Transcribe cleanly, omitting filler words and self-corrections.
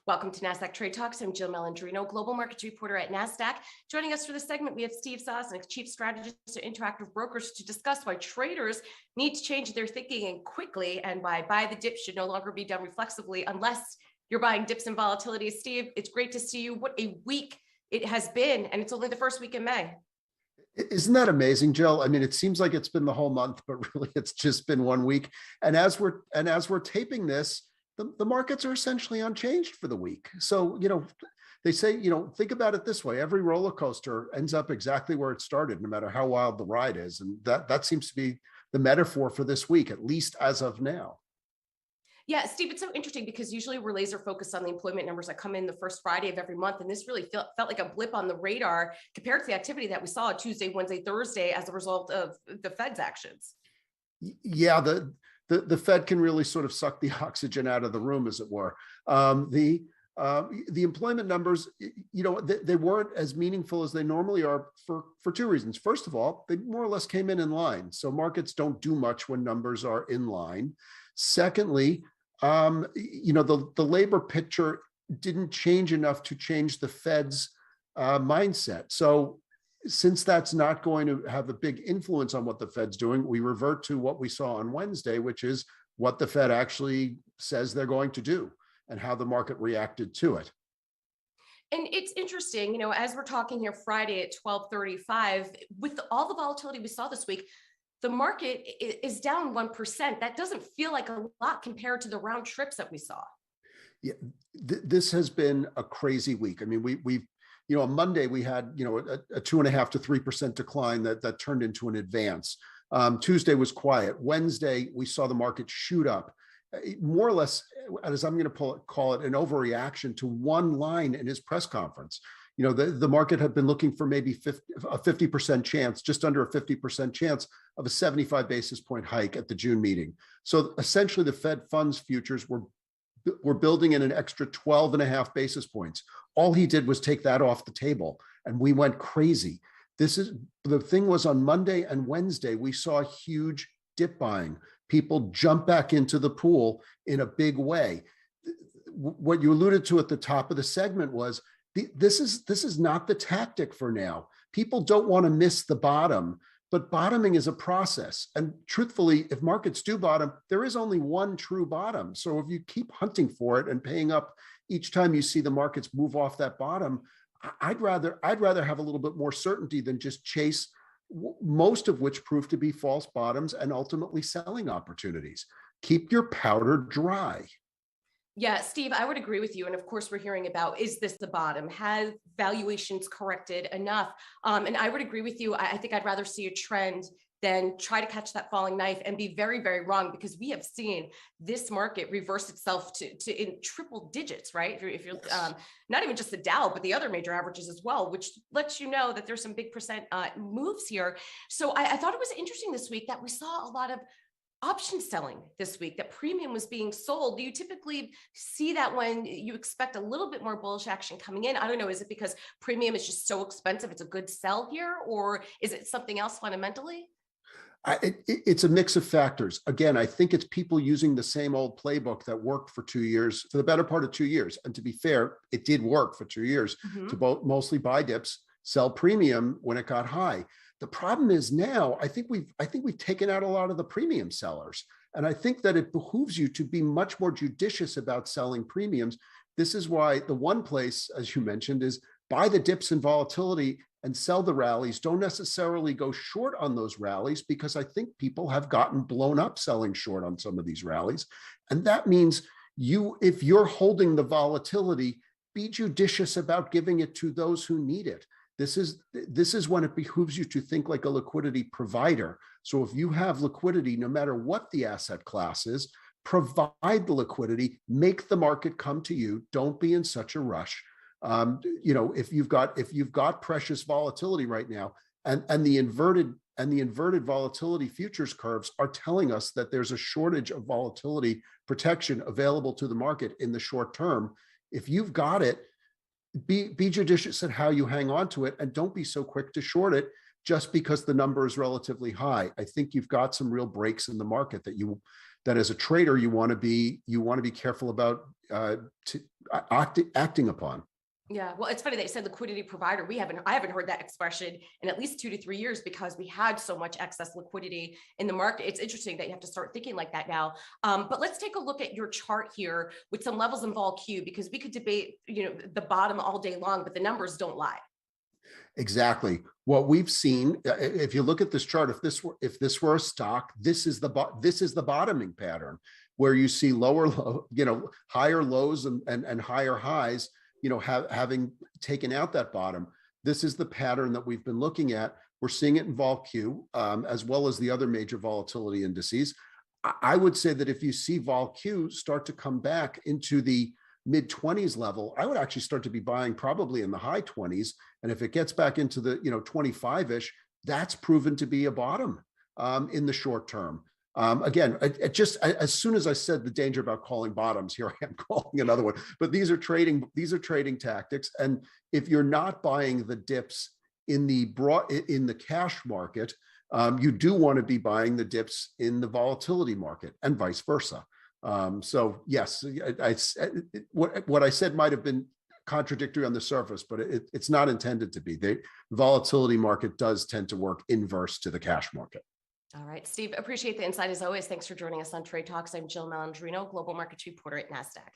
Welcome to Nasdaq Trade Talks. I'm Jill Malandrino, global markets reporter at Nasdaq. Joining us for this segment, we have Steve Sosnick, chief strategist at Interactive Brokers, to discuss why traders need to change their thinking and quickly, and why buy the dips should no longer be done reflexively unless you're buying dips and volatility. Steve, it's great to see you. What a week it has been, and it's only the first week in May. Isn't that amazing, Jill? I mean, it seems like it's been the whole month, but really it's just been 1 week. And as we're taping this, the markets are essentially unchanged for the week. So, they say, think about it this way. Every roller coaster ends up exactly where it started, no matter how wild the ride is. And that seems to be the metaphor for this week, at least as of now. Yeah, Steve, it's so interesting because usually we're laser focused on the employment numbers that come in the first Friday of every month. And this really felt like a blip on the radar compared to the activity that we saw Tuesday, Wednesday, Thursday as a result of the Fed's actions. Yeah, the Fed can really sort of suck the oxygen out of the room, as it were. The employment numbers, they weren't as meaningful as they normally are for two reasons. First of all, they more or less came in line. So markets don't do much when numbers are in line. Secondly, the labor picture didn't change enough to change the Fed's mindset. So since that's not going to have a big influence on what the Fed's doing, we revert to what we saw on Wednesday, which is what the Fed actually says they're going to do and how the market reacted to it. And it's interesting, as we're talking here Friday at 12:35, with all the volatility we saw this week, the market is down 1%. That doesn't feel like a lot compared to the round trips that we saw. Yeah, this has been a crazy week. I mean, we've on Monday we had a 2.5 to 3% decline that turned into an advance. Tuesday was quiet. Wednesday we saw the market shoot up, more or less, as I'm going to call it, an overreaction to one line in his press conference. The market had been looking for maybe a 50% chance, just under a 50% chance of a 75 basis point hike at the June meeting. So essentially the Fed funds futures were building in an extra 12.5 basis points. All he did was take that off the table, and we went crazy. The thing was, on Monday and Wednesday, we saw huge dip buying. People jump back into the pool in a big way. What you alluded to at the top of the segment was, this is not the tactic for now. People don't want to miss the bottom, but bottoming is a process. And truthfully, if markets do bottom, there is only one true bottom. So if you keep hunting for it and paying up each time you see the markets move off that bottom, I'd rather have a little bit more certainty than just chase most of which prove to be false bottoms and ultimately selling opportunities. Keep your powder dry. Yeah, Steve, I would agree with you. And of course, we're hearing about, is this the bottom? Has valuations corrected enough? And I would agree with you. I think I'd rather see a trend than try to catch that falling knife and be very, very wrong, because we have seen this market reverse itself to in triple digits, right? If you're not even just the Dow, but the other major averages as well, which lets you know that there's some big percent moves here. So I thought it was interesting this week that we saw a lot of option selling this week, that premium was being sold. Do you typically see that when you expect a little bit more bullish action coming in? I don't know. Is it because premium is just so expensive, it's a good sell here, or is it something else fundamentally? It's a mix of factors. Again, I think it's people using the same old playbook that worked for 2 years, for the better part of 2 years. And to be fair, it did work for 2 years to mostly buy dips, sell premium when it got high. The problem is now, I think we've taken out a lot of the premium sellers. And I think that it behooves you to be much more judicious about selling premiums. This is why the one place, as you mentioned, is buy the dips and volatility and sell the rallies. Don't necessarily go short on those rallies, because I think people have gotten blown up selling short on some of these rallies. And that means if you're holding the volatility, be judicious about giving it to those who need it. This is when it behooves you to think like a liquidity provider. So if you have liquidity, no matter what the asset class is, provide the liquidity, make the market come to you. Don't be in such a rush. If you've got precious volatility right now, and the inverted volatility futures curves are telling us that there's a shortage of volatility protection available to the market in the short term. If you've got it, be judicious at how you hang on to it, and don't be so quick to short it just because the number is relatively high. I think you've got some real breaks in the market that that as a trader, you want to be careful about acting upon. Yeah, well, it's funny that you said liquidity provider. I haven't heard that expression in at least 2 to 3 years because we had so much excess liquidity in the market. It's interesting that you have to start thinking like that now. But let's take a look at your chart here with some levels in VOLQ, because we could debate, the bottom all day long, but the numbers don't lie. Exactly. What we've seen, if you look at this chart, if this were a stock, this is the bottoming pattern where you see higher lows and higher highs, having taken out that bottom. This is the pattern that we've been looking at. We're seeing it in VOLQ, as well as the other major volatility indices. I would say that if you see VOLQ start to come back into the mid 20s level, I would actually start to be buying probably in the high 20s. And if it gets back into the 25-ish, that's proven to be a bottom in the short term. Again, as soon as I said the danger about calling bottoms, here I am calling another one. But these are trading tactics, and if you're not buying the dips in the cash market, you do want to be buying the dips in the volatility market, and vice versa. So yes, what I said might have been contradictory on the surface, but it's not intended to be. The volatility market does tend to work inverse to the cash market. All right, Steve, appreciate the insight as always. Thanks for joining us on Trade Talks. I'm Jill Malandrino, Global Markets Reporter at Nasdaq.